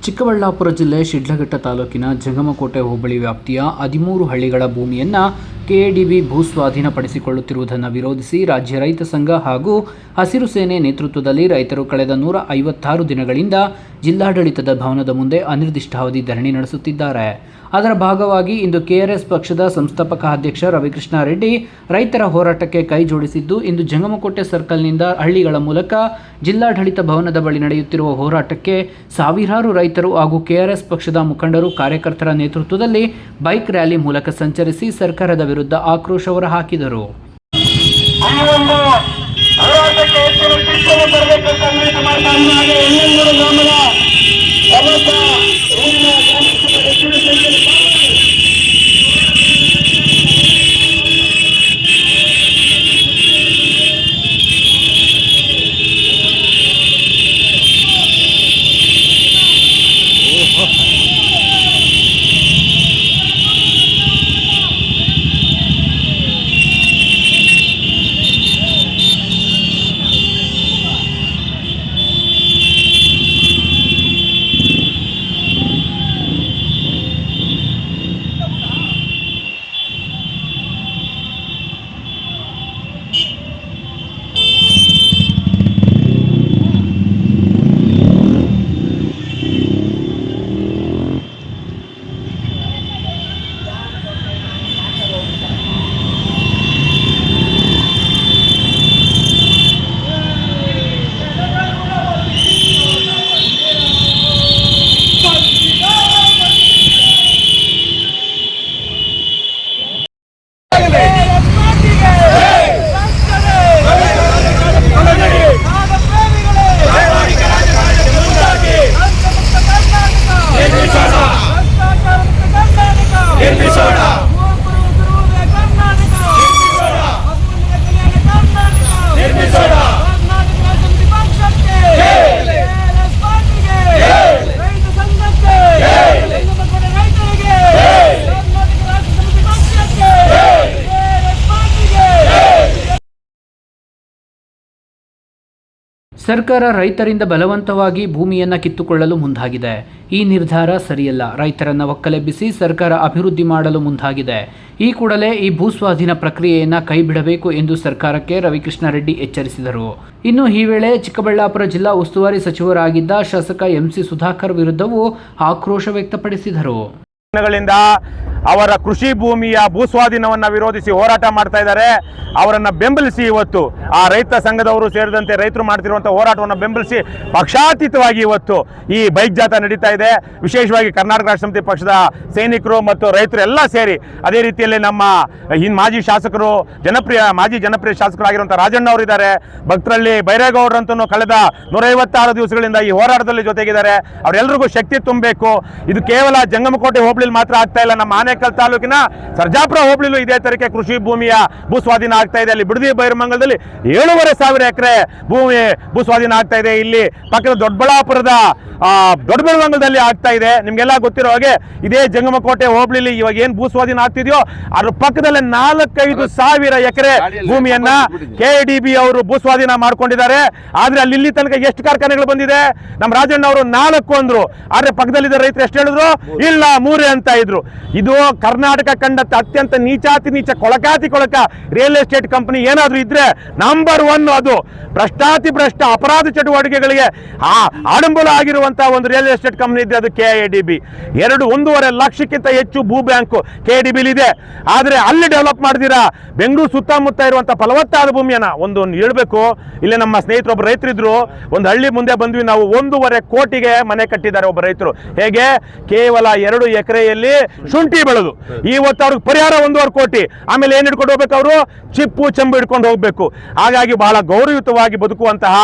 ಚಿಕ್ಕಬಳ್ಳಾಪುರ ಜಿಲ್ಲೆ ಶಿಡ್ಲಘಟ್ಟ ತಾಲೂಕಿನ ಜಂಗಮಕೋಟೆ ಹೋಬಳಿ ವ್ಯಾಪ್ತಿಯ 13 ಹಳ್ಳಿಗಳ ಭೂಮಿಯನ್ನು ಕೆಎಡಿಬಿ ಭೂಸ್ವಾಧೀನಪಡಿಸಿಕೊಳ್ಳುತ್ತಿರುವುದನ್ನು ವಿರೋಧಿಸಿ ರಾಜ್ಯ ರೈತ ಸಂಘ ಹಾಗೂ ಹಸಿರು ಸೇನೆ ನೇತೃತ್ವದಲ್ಲಿ ರೈತರು ಕಳೆದ 156 ದಿನಗಳಿಂದ ಜಿಲ್ಲಾಡಳಿತದ ಭವನದ ಮುಂದೆ ಅನಿರ್ದಿಷ್ಟಾವಧಿ ಧರಣಿ ನಡೆಸುತ್ತಿದ್ದಾರೆ. ಅದರ ಭಾಗವಾಗಿ ಇಂದು ಕೆಆರ್ಎಸ್ ಪಕ್ಷದ ಸಂಸ್ಥಾಪಕ ಅಧ್ಯಕ್ಷ ರವಿಕೃಷ್ಣ ರೆಡ್ಡಿ ರೈತರ ಹೋರಾಟಕ್ಕೆ ಕೈ ಜೋಡಿಸಿದ್ದು, ಇಂದು ಜಂಗಮಕೋಟೆ ಸರ್ಕಲ್ನಿಂದ ಹಳ್ಳಿಗಳ ಮೂಲಕ ಜಿಲ್ಲಾಡಳಿತ ಭವನದ ಬಳಿ ನಡೆಯುತ್ತಿರುವ ಹೋರಾಟಕ್ಕೆ ಸಾವಿರಾರು ರೈತರು ಹಾಗೂ ಕೆಆರ್ಎಸ್ ಪಕ್ಷದ ಮುಖಂಡರು ಕಾರ್ಯಕರ್ತರ ನೇತೃತ್ವದಲ್ಲಿ ಬೈಕ್ ರ್ಯಾಲಿ ಮೂಲಕ ಸಂಚರಿಸಿ ಸರ್ಕಾರದ ವಿರುದ್ಧ ಆಕ್ರೋಶ ಹೊರಹಾಕಿದರು. ಸರ್ಕಾರ ರೈತರಿಂದ ಬಲವಂತವಾಗಿ ಭೂಮಿಯನ್ನು ಕಿತ್ತುಕೊಳ್ಳಲು ಮುಂದಾಗಿದೆ. ಈ ನಿರ್ಧಾರ ಸರಿಯಲ್ಲ. ರೈತರನ್ನು ಒಕ್ಕಲೆಬ್ಬಿಸಿ ಸರ್ಕಾರ ಅಭಿವೃದ್ಧಿ ಮಾಡಲು ಮುಂದಾಗಿದೆ. ಈ ಕೂಡಲೇ ಈ ಭೂಸ್ವಾಧೀನ ಪ್ರಕ್ರಿಯೆಯನ್ನು ಕೈಬಿಡಬೇಕು ಎಂದು ಸರ್ಕಾರಕ್ಕೆ ರವಿಕೃಷ್ಣ ರೆಡ್ಡಿ ಎಚ್ಚರಿಸಿದರು. ಇನ್ನು ಈ ವೇಳೆ ಚಿಕ್ಕಬಳ್ಳಾಪುರ ಜಿಲ್ಲಾ ಉಸ್ತುವಾರಿ ಸಚಿವರಾಗಿದ್ದ ಶಾಸಕ ಎಂಸಿ ಸುಧಾಕರ್ ವಿರುದ್ಧವೂ ಆಕ್ರೋಶ ವ್ಯಕ್ತಪಡಿಸಿದರು. ಅವರ ಕೃಷಿ ಭೂಮಿಯ ಭೂಸ್ವಾಧೀನವನ್ನು ವಿರೋಧಿಸಿ ಹೋರಾಟ ಮಾಡ್ತಾ ಇದ್ದಾರೆ. ಅವರನ್ನು ಬೆಂಬಲಿಸಿ ಇವತ್ತು ಆ ರೈತ ಸಂಘದವರು ಸೇರಿದಂತೆ ರೈತರು ಮಾಡ್ತಿರುವಂಥ ಹೋರಾಟವನ್ನು ಬೆಂಬಲಿಸಿ ಪಕ್ಷಾತೀತವಾಗಿ ಇವತ್ತು ಈ ಬೈಕ್ ಜಾಥಾ ನಡೀತಾ ಇದೆ. ವಿಶೇಷವಾಗಿ ಕರ್ನಾಟಕ ರಾಷ್ಟ್ರ ಸಮಿತಿ ಪಕ್ಷದ ಸೈನಿಕರು ಮತ್ತು ರೈತರು ಎಲ್ಲ ಸೇರಿ, ಅದೇ ರೀತಿಯಲ್ಲಿ ನಮ್ಮ ಮಾಜಿ ಜನಪ್ರಿಯ ಶಾಸಕರಾಗಿರುವಂಥ ರಾಜಣ್ಣ ಅವರು ಇದ್ದಾರೆ. ಭಕ್ತರಲ್ಲಿ ಬೈರೇಗೌಡರಂತೂ ಕಳೆದ 156 ದಿವಸಗಳಿಂದ ಈ ಹೋರಾಟದಲ್ಲಿ ಜೊತೆಗಿದ್ದಾರೆ. ಅವರೆಲ್ಲರಿಗೂ ಶಕ್ತಿ ತುಂಬಬೇಕು. ಇದು ಕೇವಲ ಜಂಗಮಕೋಟೆ ಹೋಬಳಿಲಿ ಮಾತ್ರ ಆಗ್ತಾ ಇಲ್ಲ, ನಮ್ಮ ಆನೇಕಲ್ ತಾಲೂಕಿನ ಸರ್ಜಾಪುರ ಹೋಬಳಿಲೂ ಇದೇ ತರಕ್ಕೆ ಕೃಷಿ ಭೂಮಿಯ ಭೂಸ್ವಾಧೀನ ಆಗ್ತಾ ಇದೆ. ಅಲ್ಲಿ ಬಿಡದಿ ಬೈರಮಂಗಲದಲ್ಲಿ 7,500 ಎಕರೆ ಭೂಮಿ ಭೂಸ್ವಾಧೀನ ಆಗ್ತಾ ಇದೆ. ಇಲ್ಲಿ ಪಕ್ಕದ ದೊಡ್ಡಬಳ್ಳಾಪುರದ ದೊಡ್ಡಬೆಳವಂಗಲದಲ್ಲಿ ಆಗ್ತಾ ಇದೆ. ನಿಮ್ಗೆಲ್ಲ ಗೊತ್ತಿರೋ ಹಾಗೆ ಇದೇ ಜಂಗಮಕೋಟೆ ಹೋಬಳಿಲಿ ಇವಾಗ ಏನ್ ಭೂಸ್ವಾಧೀನ ಆಗ್ತಿದೆಯೋ ಅದ್ರ ಪಕ್ಕದಲ್ಲೇ 4,500 ಎಕರೆ ಭೂಮಿಯನ್ನ ಕೆಎಡಿಬಿ ಅವರು ಭೂಸ್ವಾಧೀನ ಮಾಡ್ಕೊಂಡಿದ್ದಾರೆ. ಆದ್ರೆ ಅಲ್ಲಿ ಇಲ್ಲಿ ತನಕ ಎಷ್ಟು ಕಾರ್ಖಾನೆಗಳು ಬಂದಿದೆ? ನಮ್ಮ ರಾಜಣ್ಣ ಅವರು 4 ಅಂದ್ರು, ಆದ್ರೆ ಪಕ್ಕದಲ್ಲಿದ್ದ ರೈತರು ಎಷ್ಟು ಹೇಳಿದ್ರು? ಇಲ್ಲ 3 ಅಂತ ಇದ್ರು. ಇದು ಕರ್ನಾಟಕ ಕಂಡ ಅತ್ಯಂತ ನೀಚಾತಿ ನೀಚ ಕೊಳಕಾತಿ ಕೊಳಕ ರಿಯಲ್ ಎಸ್ಟೇಟ್ ಕಂಪನಿ ಏನಾದ್ರೂ ಇದ್ರೆ ನಂಬರ್ 1 ಅದು. ಭ್ರಷ್ಟ ಅಪರಾಧ ಚಟುವಟಿಕೆಗಳಿಗೆ ಆಡಂಬಲ ಆಗಿರುವಂತಹ ಒಂದು ರಿಯಲ್ ಎಸ್ಟೇಟ್ ಕಂಪನಿ ಇದ್ರೆ ಅದು ಕೆಎಡಿಬಿ. 1.5 ಲಕ್ಷಕ್ಕಿಂತ ಹೆಚ್ಚು ಭೂ ಬ್ಯಾಂಕ್ ಕೆಎಡಿಬಿಲಿ ಇದೆ. ಆದ್ರೆ ಅಲ್ಲಿ ಡೆವಲಪ್ ಮಾಡಿದಿರಾ ಬೆಂಗಳೂರು ಸುತ್ತಮುತ್ತ ಇರುವಂತಹ ಫಲವತ್ತಾದ ಭೂಮಿಯನ್ನ ಒಂದು ಹೇಳ್ಬೇಕು. ಇಲ್ಲಿ ನಮ್ಮ ಸ್ನೇಹಿತರು ಒಬ್ಬ ರೈತರಿದ್ರು, ಒಂದು ಹಳ್ಳಿ ಮುಂದೆ ಬಂದ್ವಿ ನಾವು, 1.5 ಕೋಟಿಗೆ ಮನೆ ಕಟ್ಟಿದ್ದಾರೆ ಒಬ್ಬ ರೈತರು. ಹೇಗೆ? ಕೇವಲ 2 ಎಕರೆಯಲ್ಲಿ ಶುಂಠಿ ಬೆಳೆದು ಇವತ್ತು ಅವ್ರಿಗೆ ಪರಿಹಾರ 1.5 ಕೋಟಿ. ಆಮೇಲೆ ಏನ್ ಹಿಡ್ಕೊಂಡು ಹೋಗ್ಬೇಕು? ಅವರು ಚಿಪ್ಪು ಚೆಂಬು ಹಿಡ್ಕೊಂಡು ಹೋಗ್ಬೇಕು. ಹಾಗಾಗಿ ಬಹಳ ಗೌರವಯುತವಾಗಿ ಬದುಕುವಂತಹ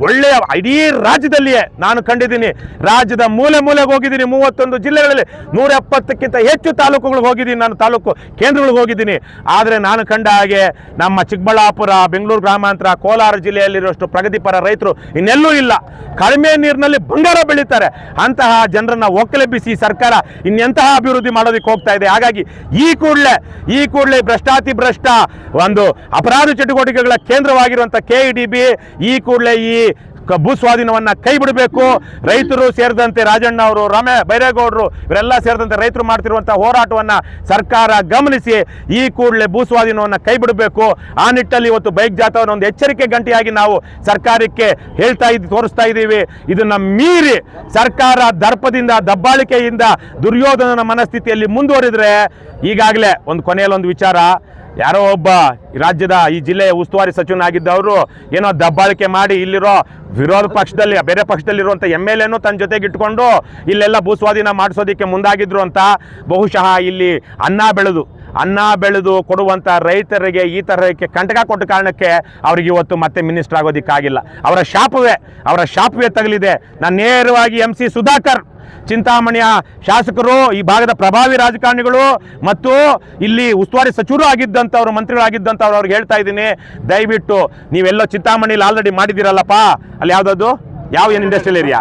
ಒಳ್ಳೆಯ ಇಡೀ ರಾಜ್ಯದಲ್ಲಿಯೇ ನಾನು ಕಂಡಿದ್ದೀನಿ. ರಾಜ್ಯದ ಮೂಲೆ ಮೂಲೆಗೆ ಹೋಗಿದ್ದೀನಿ. 31 ಜಿಲ್ಲೆಗಳಲ್ಲಿ 170ಕ್ಕಿಂತ ಹೆಚ್ಚು ತಾಲೂಕುಗಳಿಗೆ ಹೋಗಿದ್ದೀನಿ. ನಾನು ತಾಲೂಕು ಕೇಂದ್ರಗಳಿಗೆ ಹೋಗಿದ್ದೀನಿ. ಆದರೆ ನಾನು ಕಂಡ ಹಾಗೆ ನಮ್ಮ ಚಿಕ್ಕಬಳ್ಳಾಪುರ, ಬೆಂಗಳೂರು ಗ್ರಾಮಾಂತರ, ಕೋಲಾರ ಜಿಲ್ಲೆಯಲ್ಲಿರುವಷ್ಟು ಪ್ರಗತಿಪರ ರೈತರು ಇನ್ನೆಲ್ಲೂ ಇಲ್ಲ. ಕಡಿಮೆ ನೀರಿನಲ್ಲಿ ಬಂಗಾರ ಬೆಳೀತಾರೆ. ಅಂತಹ ಜನರನ್ನ ಒಕ್ಕಲೆಬ್ಬಿಸಿ ಸರ್ಕಾರ ಇನ್ನೆಂತಹ ಅಭಿವೃದ್ಧಿ ಮಾಡೋದಕ್ಕೆ ಹೋಗ್ತಾ ಇದೆ. ಹಾಗಾಗಿ ಈ ಕೂಡಲೇ ಭ್ರಷ್ಟ ಒಂದು ಅಪರಾಧ ಚಟುವಟಿಕೆಗಳ ಕೇಂದ್ರವಾಗಿರುವಂಥ ಕೆಎಡಿಬಿ ಈ ಕೂಡಲೇ ಈ ಭೂಸ್ವಾಧೀನವನ್ನು ಕೈ ಬಿಡಬೇಕು. ರೈತರು ಸೇರಿದಂತೆ ರಾಜಣ್ಣ ಅವರು, ಬೈರೇಗೌಡರು ಇವರೆಲ್ಲ ಸೇರಿದಂತೆ ರೈತರು ಮಾಡ್ತಿರುವಂಥ ಹೋರಾಟವನ್ನು ಸರ್ಕಾರ ಗಮನಿಸಿ ಈ ಕೂಡಲೇ ಭೂಸ್ವಾಧೀನವನ್ನು ಕೈ ಬಿಡಬೇಕು. ಆ ನಿಟ್ಟಲ್ಲಿ ಇವತ್ತು ಬೈಕ್ ಜಾಥಾವನ್ನು ಒಂದು ಎಚ್ಚರಿಕೆ ಗಂಟೆಯಾಗಿ ನಾವು ಸರ್ಕಾರಕ್ಕೆ ತೋರಿಸ್ತಾ ಇದ್ದೀವಿ. ಇದನ್ನ ಮೀರಿ ಸರ್ಕಾರ ದರ್ಪದಿಂದ, ದಬ್ಬಾಳಿಕೆಯಿಂದ, ದುರ್ಯೋಧನನ ಮನಸ್ಥಿತಿಯಲ್ಲಿ ಮುಂದುವರಿದ್ರೆ, ಈಗಾಗಲೇ ಕೊನೆಯಲ್ಲಿ ಒಂದು ವಿಚಾರ, ಯಾರೋ ಒಬ್ಬ ರಾಜ್ಯದ ಈ ಜಿಲ್ಲೆಯ ಉಸ್ತುವಾರಿ ಸಚಿವನಾಗಿದ್ದವರು ಏನೋ ದಬ್ಬಾಳಿಕೆ ಮಾಡಿ ಇಲ್ಲಿರೋ ವಿರೋಧ ಪಕ್ಷದಲ್ಲಿ, ಬೇರೆ ಪಕ್ಷದಲ್ಲಿರುವಂಥ MLA ತನ್ನ ಜೊತೆಗೆ ಇಟ್ಕೊಂಡು ಇಲ್ಲೆಲ್ಲ ಭೂಸ್ವಾಧೀನ ಮಾಡಿಸೋದಕ್ಕೆ ಮುಂದಾಗಿದ್ರು ಅಂತ. ಬಹುಶಃ ಇಲ್ಲಿ ಅನ್ನ ಬೆಳೆದು ಕೊಡುವಂಥ ರೈತರಿಗೆ ಈ ತರಹಕ್ಕೆ ಕಂಟಕ ಕೊಟ್ಟ ಕಾರಣಕ್ಕೆ ಅವ್ರಿಗೆ ಇವತ್ತು ಮತ್ತೆ ಮಿನಿಸ್ಟರ್ ಆಗೋದಕ್ಕಾಗಿಲ್ಲ. ಅವರ ಶಾಪವೇ ತಗಲಿದೆ. ನಾನು ನೇರವಾಗಿ MC ಸುಧಾಕರ್, ಚಿಂತಾಮಣಿಯ ಶಾಸಕರು, ಈ ಭಾಗದ ಪ್ರಭಾವಿ ರಾಜಕಾರಣಿಗಳು ಮತ್ತು ಇಲ್ಲಿ ಉಸ್ತುವಾರಿ ಸಚಿವರು ಆಗಿದ್ದಂಥವ್ರು, ಮಂತ್ರಿಗಳಾಗಿದ್ದಂಥವ್ರು ಅವ್ರಿಗೆ ಹೇಳ್ತಾ ಇದ್ದೀನಿ, ದಯವಿಟ್ಟು ನೀವೆಲ್ಲೋ ಚಿಂತಾಮಣಿಲಿ ಆಲ್ರೆಡಿ ಮಾಡಿದ್ದೀರಲ್ಲಪ್ಪ, ಅಲ್ಲಿ ಯಾವುದದು ಏನು industrial area,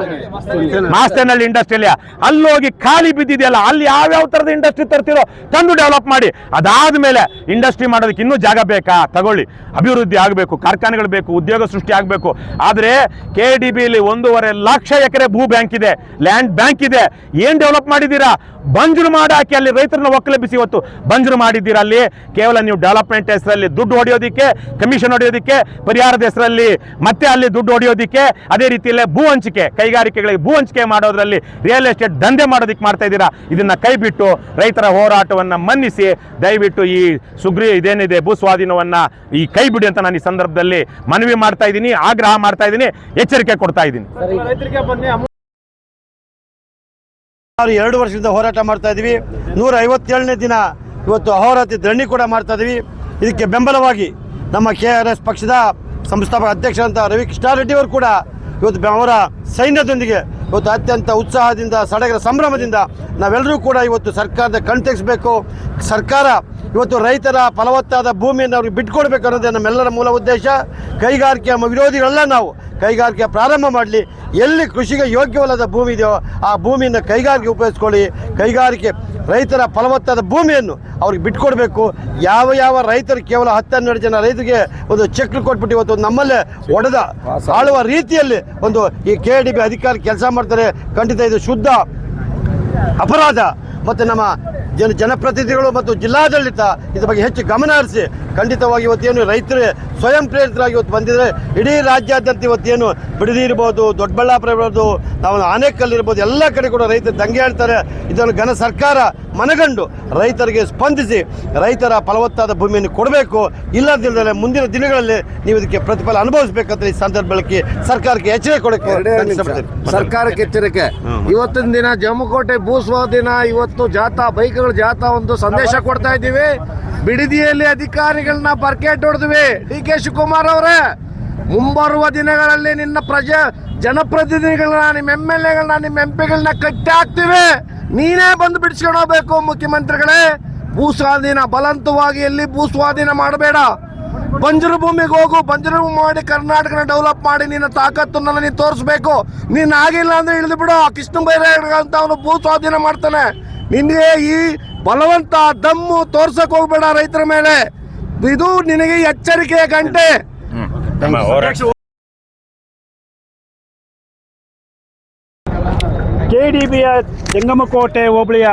Mastenahalli industrial area, ಅಲ್ಲಿ ಹೋಗಿ ಖಾಲಿ ಬಿದ್ದಿದೆಯಲ್ಲ, ಅಲ್ಲಿ ಯಾವ್ಯಾವ ಥರದ ಇಂಡಸ್ಟ್ರಿ ತರ್ತಿರೋ ತಂದು ಡೆವಲಪ್ ಮಾಡಿ. ಅದಾದಮೇಲೆ ಇಂಡಸ್ಟ್ರಿ ಮಾಡೋದಕ್ಕೆ ಇನ್ನೂ ಜಾಗ ಬೇಕಾ, ತಗೊಳ್ಳಿ. ಅಭಿವೃದ್ಧಿ ಆಗಬೇಕು, ಕಾರ್ಖಾನೆಗಳು ಬೇಕು, ಉದ್ಯೋಗ ಸೃಷ್ಟಿ ಆಗಬೇಕು. ಆದರೆ KDBಯಲ್ಲಿ 1.5 ಲಕ್ಷ ಎಕರೆ ಭೂ ಬ್ಯಾಂಕ್ ಇದೆ, ಲ್ಯಾಂಡ್ ಬ್ಯಾಂಕ್ ಇದೆ. ಏನು ಡೆವಲಪ್ ಮಾಡಿದ್ದೀರಾ? ಬಂಜರು ಮಾಡಾಕಿ ಅಲ್ಲಿ ರೈತರನ್ನ ಒಕ್ಕಲೆಬ್ಬಿಸಿ ಇವತ್ತು ಬಂಜರು ಮಾಡಿದ್ದೀರಾ. ಅಲ್ಲಿ ಕೇವಲ ನೀವು ಡೆವಲಪ್ಮೆಂಟ್ ಹೆಸರಲ್ಲಿ ದುಡ್ಡು ಹೊಡೆಯೋದಿಕ್ಕೆ, ಕಮಿಷನ್ ಹೊಡೆಯೋದಿಕ್ಕೆ, ಪರಿಹಾರದ ಹೆಸರಲ್ಲಿ ಮತ್ತೆ ಅಲ್ಲಿ ದುಡ್ಡು ಹೊಡೆಯೋದಿಕ್ಕೆ, ಅದೇ ರೀತಿಯಲ್ಲೇ ಭೂ ಹಂಚಿಕೆ, ಕೈಗಾರಿಕೆಗಳಿಗೆ ಭೂ ಹಂಚಿಕೆ ಮಾಡೋದ್ರಲ್ಲಿ ರಿಯಲ್ ಎಸ್ಟೇಟ್ ದಂಧೆ ಮಾಡೋದಕ್ಕೆ ಮಾಡ್ತಾ ಇದ್ದೀರಾ. ಇದನ್ನ ಕೈ ಬಿಟ್ಟು ರೈತರ ಹೋರಾಟವನ್ನು ಮನ್ನಿಸಿ ದಯವಿಟ್ಟು ಈ ಇದೇನಿದೆ ಭೂಸ್ವಾಧೀನವನ್ನ ಈ ಕೈ ಬಿಡಿ ಅಂತ ನಾನು ಈ ಸಂದರ್ಭದಲ್ಲಿ ಮನವಿ ಮಾಡ್ತಾ ಇದ್ದೀನಿ, ಆಗ್ರಹ ಮಾಡ್ತಾ ಇದ್ದೀನಿ, ಎಚ್ಚರಿಕೆ ಕೊಡ್ತಾ ಇದ್ದೀನಿ. 2 ವರ್ಷದಿಂದ ಹೋರಾಟ ಮಾಡ್ತಾ ಇದ್ದೀವಿ. 157ನೇ ದಿನ ಇವತ್ತು ಅಹೋರಾತ್ರಿ ಧರಣಿ ಕೂಡ ಮಾಡ್ತಾ ಇದ್ದೀವಿ. ಇದಕ್ಕೆ ಬೆಂಬಲವಾಗಿ ನಮ್ಮ KRS ಪಕ್ಷದ ಸಂಸ್ಥಾಪಕ ಅಧ್ಯಕ್ಷರಂತ ರವಿ ಕೃಷ್ಣಾರೆಡ್ಡಿ ಅವರು ಕೂಡ ಇವತ್ತು ಅವರ ಸೈನ್ಯದೊಂದಿಗೆ ಇವತ್ತು ಅತ್ಯಂತ ಉತ್ಸಾಹದಿಂದ, ಸಡಗರ ಸಂಭ್ರಮದಿಂದ ನಾವೆಲ್ಲರೂ ಕೂಡ ಇವತ್ತು ಸರ್ಕಾರದ ಕಣ್ತೆಗಿಸಬೇಕು. ಸರ್ಕಾರ ಇವತ್ತು ರೈತರ ಫಲವತ್ತಾದ ಭೂಮಿಯನ್ನು ಅವ್ರಿಗೆ ಬಿಟ್ಕೊಡ್ಬೇಕು ಅನ್ನೋದೇ ನಮ್ಮೆಲ್ಲರ ಮೂಲ ಉದ್ದೇಶ. ಕೈಗಾರಿಕೆ ವಿರೋಧಿಗಳೆಲ್ಲ ನಾವು ಕೈಗಾರಿಕೆ ಪ್ರಾರಂಭ ಮಾಡಲಿ. ಎಲ್ಲಿ ಕೃಷಿಗೆ ಯೋಗ್ಯವಲ್ಲದ ಭೂಮಿ ಇದೆಯೋ ಆ ಭೂಮಿಯನ್ನು ಕೈಗಾರಿಕೆ ಉಪಯೋಗಿಸ್ಕೊಳ್ಳಿ. ಕೈಗಾರಿಕೆ ರೈತರ ಫಲವತ್ತಾದ ಭೂಮಿಯನ್ನು ಅವ್ರಿಗೆ ಬಿಟ್ಕೊಡ್ಬೇಕು. ಯಾವ ರೈತರು ಕೇವಲ 10-12 ಜನ ರೈತರಿಗೆ ಒಂದು ಚೆಕ್ ಕೊಟ್ಬಿಟ್ಟು ಇವತ್ತು ನಮ್ಮಲ್ಲೇ ಒಡೆದ ಆಳುವ ರೀತಿಯಲ್ಲಿ ಒಂದು ಈ KDB ಅಧಿಕಾರಿ ಕೆಲಸ ಮಾಡ್ತಾರೆ. ಖಂಡಿತ ಇದು ಶುದ್ಧ ಅಪರಾಧ. ಮತ್ತು ನಮ್ಮ ಜನಪ್ರತಿನಿಧಿಗಳು ಮತ್ತು ಜಿಲ್ಲಾಡಳಿತ ಇದ್ರ ಬಗ್ಗೆ ಹೆಚ್ಚು ಗಮನ ಹರಿಸಿ ಖಂಡಿತವಾಗಿ ಇವತ್ತೇನು ರೈತರು ಸ್ವಯಂ ಪ್ರೇರಿತರಾಗಿ ಇವತ್ತು ಬಂದಿದ್ದಾರೆ. ಇಡೀ ರಾಜ್ಯಾದ್ಯಂತ ಇವತ್ತೇನು ಬಿಡದಿ ಇರ್ಬೋದು, ದೊಡ್ಡಬಳ್ಳಾಪುರ ಇರ್ಬೋದು, ನಾವು ಆನೇಕಲ್ ಇರ್ಬೋದು, ಎಲ್ಲ ಕಡೆ ಕೂಡ ರೈತರು ದಂಗೆ ಹೇಳ್ತಾರೆ. ಇದನ್ನು ಘನ ಸರ್ಕಾರ ಮನಗಂಡು ರೈತರಿಗೆ ಸ್ಪಂದಿಸಿ ರೈತರ ಫಲವತ್ತಾದ ಭೂಮಿಯನ್ನು ಕೊಡಬೇಕು. ಇಲ್ಲದಿಲ್ಲದೆ ಮುಂದಿನ ದಿನಗಳಲ್ಲಿ ನೀವು ಇದಕ್ಕೆ ಪ್ರತಿಫಲ ಅನುಭವಿಸಬೇಕಂತ ಈ ಸಂದರ್ಭದಲ್ಲಿ ಸರ್ಕಾರಕ್ಕೆ ಎಚ್ಚರಿಕೆ ಕೊಡಬೇಕು. ಸರ್ಕಾರಕ್ಕೆ ಎಚ್ಚರಿಕೆ. ಇವತ್ತಿನ ದಿನ ಜಮ್ಮುಕೋಟೆ ಭೂಸ್ವಾಧೀನ ಇವತ್ತು ಜಾಥಾ, ಬೈಕ್ಗಳ ಜಾಥಾ ಒಂದು ಸಂದೇಶ ಕೊಡ್ತಾ ಇದ್ದೀವಿ. ಬಿಡದಿಯಲ್ಲಿ ಅಧಿಕಾರಿಗಳನ್ನ ಬರ್ಕೇಟ್ ಹೊಡೆದ್ವಿ. DK ಶಿವಕುಮಾರ್ ಅವರೇ, ಮುಂಬರುವ ದಿನಗಳಲ್ಲಿ ನಿನ್ನ ಜನಪ್ರತಿನಿಧಿಗಳನ್ನ, ನಿಮ್ಮ MLAಗಳನ್ನ, ನಿಮ್ಮ MP ಗಳನ್ನ ಕಟ್ಟಿ ಹಾಕ್ತಿವಿ. ನೀನೇ ಬಂದು ಬಿಡಿಸ್ಕೊಂಡು ಹೋಗ್ಬೇಕು ಮುಖ್ಯಮಂತ್ರಿಗಳೇ. ಭೂಸ್ವಾಧೀನ ಬಲವಂತವಾಗಿ ಎಲ್ಲಿ ಭೂಸ್ವಾಧೀನ ಮಾಡಬೇಡ. ಬಂಜರು ಭೂಮಿಗೆ ಹೋಗು, ಬಂಜರು ಮಾಡಿ ಕರ್ನಾಟಕನ ಡೆವಲಪ್ ಮಾಡಿ ನಿನ್ನ ತಾಕತ್ತನ್ನ ನೀನು ತೋರಿಸ್ಬೇಕು. ನೀನು ಆಗಿಲ್ಲ ಅಂದ್ರೆ ಇಳಿದು ಬಿಡು. ಕೃಷ್ಣ ಬೈರೇಗೌಡ ಅಂತ ಅವನು ಭೂ ಸ್ವಾಧೀನ ಮಾಡ್ತಾನೆ. ನಿನಗೆ ಈ ಬಲವಂತ ದಮ್ಮು ತೋರ್ಸಕ್ ಹೋಗ್ಬೇಡ ರೈತರ ಮೇಲೆ. ಇದು ನಿನಗೆ ಎಚ್ಚರಿಕೆಯ ಗಂಟೆ. KDBಯ ಜಂಗಮಕೋಟೆ ಹೋಬಳಿಯ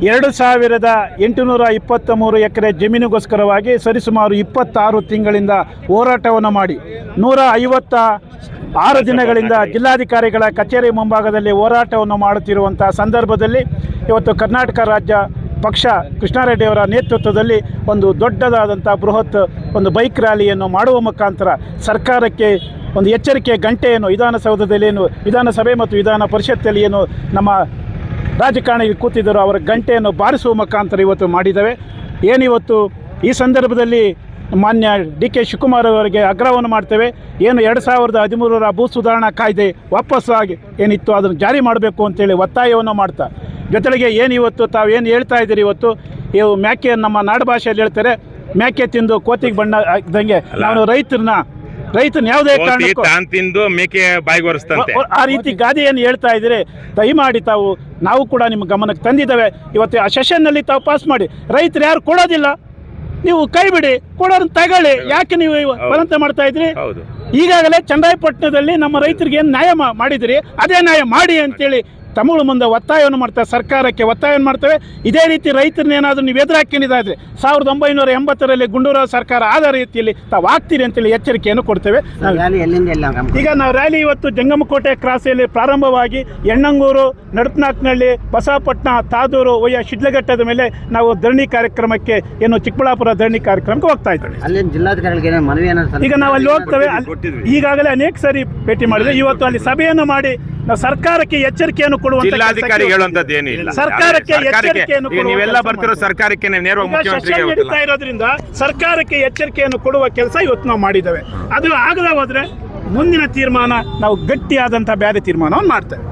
2823 ಎಕರೆ ಜಮೀನಿಗೋಸ್ಕರವಾಗಿ ಸರಿಸುಮಾರು 26 ತಿಂಗಳಿಂದ ಹೋರಾಟವನ್ನು ಮಾಡಿ 156 ದಿನಗಳಿಂದ ಜಿಲ್ಲಾಧಿಕಾರಿಗಳ ಕಚೇರಿ ಮುಂಭಾಗದಲ್ಲಿ ಹೋರಾಟವನ್ನು ಮಾಡುತ್ತಿರುವಂಥ ಸಂದರ್ಭದಲ್ಲಿ ಇವತ್ತು ಕರ್ನಾಟಕ ರಾಜ್ಯ ಪಕ್ಷ ಕೃಷ್ಣಾರೆಡ್ಡಿಯವರ ನೇತೃತ್ವದಲ್ಲಿ ಒಂದು ದೊಡ್ಡದಾದಂಥ ಬೃಹತ್ ಒಂದು ಬೈಕ್ ರ್ಯಾಲಿಯನ್ನು ಮಾಡುವ ಮುಖಾಂತರ ಸರ್ಕಾರಕ್ಕೆ ಒಂದು ಎಚ್ಚರಿಕೆ ಗಂಟೆಯನ್ನು ವಿಧಾನಸೌಧದಲ್ಲಿ ವಿಧಾನಸಭೆ ಮತ್ತು ವಿಧಾನ ಪರಿಷತ್ತಲ್ಲಿ ನಮ್ಮ ರಾಜಕಾರಣಿಗಳು ಕೂತಿದ್ದರು ಅವರ ಗಂಟೆಯನ್ನು ಬಾರಿಸುವ ಮುಖಾಂತರ ಇವತ್ತು ಮಾಡಿದ್ದೇವೆ. ಏನಿವತ್ತು ಈ ಸಂದರ್ಭದಲ್ಲಿ ಮಾನ್ಯ DK ಶಿವಕುಮಾರ್ ಅವರಿಗೆ ಆಗ್ರಹವನ್ನು ಮಾಡ್ತೇವೆ. 2013 ಭೂ ಸುಧಾರಣಾ ಕಾಯ್ದೆ ವಾಪಸ್ಸಾಗಿ ಏನಿತ್ತು ಅದನ್ನು ಜಾರಿ ಮಾಡಬೇಕು ಅಂತೇಳಿ ಒತ್ತಾಯವನ್ನು ಮಾಡ್ತಾ, ಜೊತೆಗೆ ಏನಿವತ್ತು ತಾವೇನು ಹೇಳ್ತಾ ಇದ್ದೀರಿ, ಇವತ್ತು ಇವು ಮ್ಯಾಕೆ ನಮ್ಮ ನಾಡು ಭಾಷೆಯಲ್ಲಿ ಹೇಳ್ತಾರೆ, ಮ್ಯಾಕೆ ತಿಂದು ಕೋತಿಗೆ ಬಣ್ಣ ಹಾಕಿದಂಗೆ ನಾವು ರೈತನ ಯಾವುದೇ ಕಾರಣಕ್ಕೂ ತಿಂದು ಮೇಕೆ ಬಾಯಿಗೊರಿಸ್ತಂತೆ ಆ ರೀತಿ ಗಾದೆಯನ್ನು ಹೇಳ್ತಾ ಇದ್ರೆ ದಯಮಾಡಿ ನಾವು ಕೂಡ ನಿಮ್ಮ ಗಮನಕ್ಕೆ ತಂದಿದ್ದೇವೆ. ಇವತ್ತು ಆ ಸೆಷನ್ನಲ್ಲಿ ತಾವು ಪಾಸ್ ಮಾಡಿ. ರೈತರು ಯಾರು ಕೊಡೋದಿಲ್ಲ, ನೀವು ಕೈ ಬಿಡಿ, ಕೊಡೋರನ್ನ ತಗೊಳ್ಳಿ. ಯಾಕೆ ನೀವು ಬಲವಂತ ಮಾಡ್ತಾ ಇದ್ರಿ? ಈಗಾಗಲೇ ಚನ್ನರಾಯಪಟ್ಟಣದಲ್ಲಿ ನಮ್ಮ ರೈತರಿಗೆ ಏನು ನ್ಯಾಯ ಮಾಡಿದಿರಿ ಅದೇ ನ್ಯಾಯ ಮಾಡಿ ಅಂತೇಳಿ ತಮಿಳು ಮುಂದೆ ಒತ್ತಾಯವನ್ನು ಮಾಡ್ತಾರೆ, ಸರ್ಕಾರಕ್ಕೆ ಒತ್ತಾಯವನ್ನು ಮಾಡ್ತೇವೆ. ಇದೇ ರೀತಿ ರೈತರನ್ನೇನಾದರೂ ನೀವು ಎದುರಾಕೊಂಡಿದ್ದಾದ್ರೆ 1980ರಲ್ಲಿ ಗುಂಡೂರಾವ್ ಸರ್ಕಾರ ಆದ ರೀತಿಯಲ್ಲಿ ತಾವು ಆಗ್ತೀರಿ ಅಂತೇಳಿ ಎಚ್ಚರಿಕೆಯನ್ನು ಕೊಡ್ತೇವೆ. ಈಗ ನಾವು ರ್ಯಾಲಿ ಇವತ್ತು ಜಂಗಮಕೋಟೆ ಕ್ರಾಸಲ್ಲಿ ಪ್ರಾರಂಭವಾಗಿ ಎಣ್ಣಂಗೂರು, ನಡಪನಾಕ್ನಹಳ್ಳಿ, ಬಸವಪಟ್ಟಣ, ತಾದೂರು, ಒಯ್ಯ ಶಿಡ್ಲಘಟ್ಟದ ಮೇಲೆ ನಾವು ಧರಣಿ ಕಾರ್ಯಕ್ರಮಕ್ಕೆ ಏನು ಚಿಕ್ಕಬಳ್ಳಾಪುರ ಧರಣಿ ಕಾರ್ಯಕ್ರಮಕ್ಕೆ ಹೋಗ್ತಾ ಇದ್ದೇವೆ. ಈಗ ನಾವು ಅಲ್ಲಿ ಹೋಗ್ತೇವೆ. ಈಗಾಗಲೇ ಅನೇಕ ಸಾರಿ ಭೇಟಿ ಮಾಡಿದ್ರೆ ಇವತ್ತು ಅಲ್ಲಿ ಸಭೆಯನ್ನು ಮಾಡಿ ನಾವು ಸರ್ಕಾರಕ್ಕೆ ಎಚ್ಚರಿಕೆಯನ್ನು ಜಿಲ್ಲಾಧಿಕಾರಿ ಹೇಳುವಂತದ್ದು ಏನಿಲ್ಲ. ಸರ್ಕಾರಕ್ಕೆ ಎಚ್ಚರಿಕೆಯನ್ನು ನೀವೆಲ್ಲ ಬರ್ತಿರೋ ಸರ್ಕಾರಕ್ಕೆ ನೇರವಾಗಿ ಮುಖ್ಯಮಂತ್ರಿಗೆ ನಡೀತಾ ಇರೋದ್ರಿಂದ ಸರ್ಕಾರಕ್ಕೆ ಎಚ್ಚರಿಕೆಯನ್ನು ಕೊಡುವ ಕೆಲಸ ಇವತ್ತು ನಾವು ಮಾಡಿದ್ದೇವೆ. ಅದು ಆಗದೆ ಹೋದ್ರೆ ಮುಂದಿನ ತೀರ್ಮಾನ ನಾವು ಗಟ್ಟಿಯಾದಂತಹ ಬೇರೆ ತೀರ್ಮಾನವನ್ನು ಮಾಡ್ತೇವೆ.